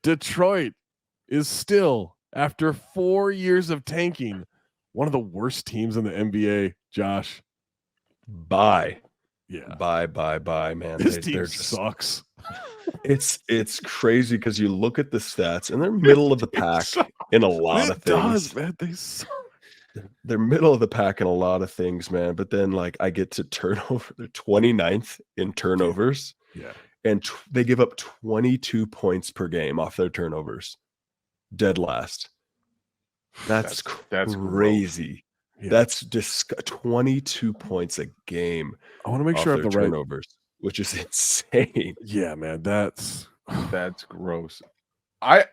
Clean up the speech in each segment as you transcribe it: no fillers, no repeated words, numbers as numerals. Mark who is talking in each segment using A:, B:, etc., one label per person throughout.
A: Detroit is still, after 4 years of tanking, one of the worst teams in the NBA, Josh.
B: Bye,
A: Yeah.
B: bye, man.
A: This team sucks.
B: It's crazy because you look at the stats and they're middle of the pack in a lot of things.
A: Man. They suck.
B: They're middle of the pack in a lot of things, man. But then, like, I get to turnover. They're 29th in turnovers.
A: Yeah.
B: And they give up 22 points per game off their turnovers. Dead last. That's crazy.
A: Yeah.
B: That's just 22 points a game.
A: I want to make sure I have the
B: turnovers, which is insane.
A: Yeah, man, that's
C: gross. I'm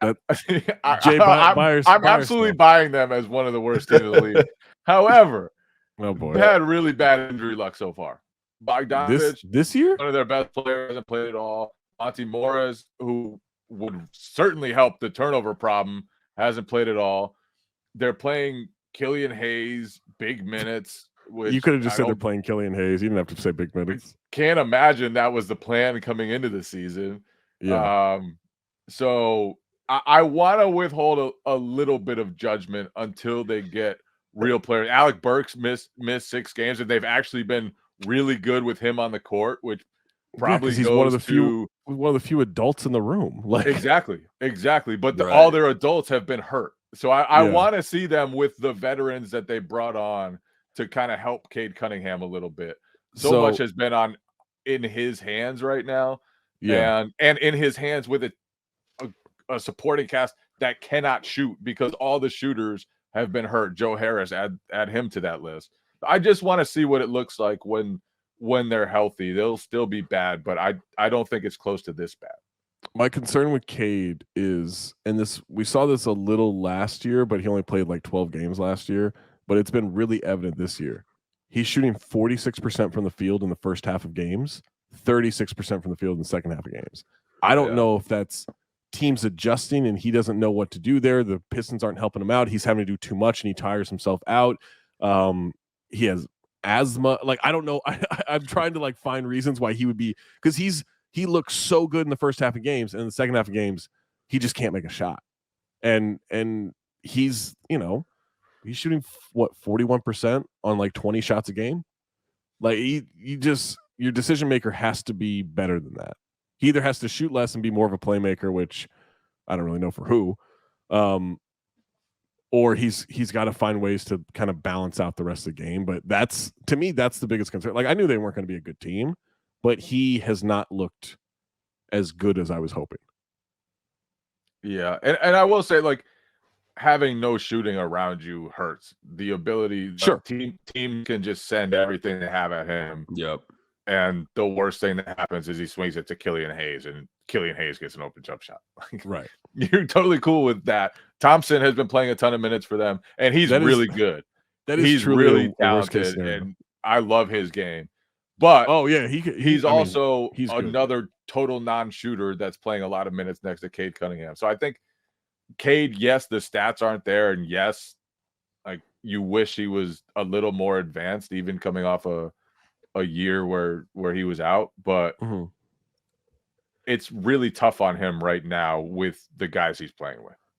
A: Byers,
C: absolutely buying them as one of the worst teams in the league. However,
A: oh boy,
C: they had really bad injury luck so far. Bogdanovich,
A: this year,
C: one of their best players, hasn't played at all. Monty Morris, who would certainly help the turnover problem, hasn't played at all. They're playing Killian Hayes big minutes.
A: You could have just said they're playing Killian Hayes. You didn't have to say big minutes.
C: Can't imagine that was the plan coming into the season.
A: Yeah.
C: So I want to withhold a little bit of judgment until they get real players. Alec Burks missed 6 games, and they've actually been really good with him on the court, which probably
A: he's one of the few adults in the room. Like
C: exactly. But all their adults have been hurt. So I want to see them with the veterans that they brought on to kind of help Cade Cunningham a little bit. So much has been in his hands right now.
A: Yeah.
C: And in his hands with a supporting cast that cannot shoot because all the shooters have been hurt. Joe Harris, add him to that list. I just want to see what it looks like when they're healthy. They'll still be bad, but I don't think it's close to this bad.
A: My concern with Cade is, and we saw this a little last year, but he only played like 12 games last year, but it's been really evident this year. He's shooting 46% from the field in the first half of games, 36% from the field in the second half of games. I don't know if that's teams adjusting and he doesn't know what to do there. The Pistons aren't helping him out. He's having to do too much and he tires himself out. He has asthma. Like, I don't know. I'm trying to like find reasons why he would be, because he looks so good in the first half of games, and in the second half of games, he just can't make a shot. And he's, he's shooting 41% on like 20 shots a game. Like your decision maker has to be better than that. He either has to shoot less and be more of a playmaker, which I don't really know for who, or he's got to find ways to kind of balance out the rest of the game. But to me, that's the biggest concern. Like, I knew they weren't going to be a good team, but he has not looked as good as I was hoping.
C: Yeah, and I will say, like, having no shooting around you hurts. The ability,
A: sure,
C: team can just send everything they have at him.
B: Yep.
C: And the worst thing that happens is he swings it to Killian Hayes, and Killian Hayes gets an open jump shot.
A: Right.
C: You're totally cool with that. Thompson has been playing a ton of minutes for them, and he's really good. He's really talented, and I love his game. But he's also another total non-shooter that's playing a lot of minutes next to Cade Cunningham. So I think Cade, yes, the stats aren't there, and yes, like, you wish he was a little more advanced, even coming off a year where he was out, but it's really tough on him right now with the guys he's playing with.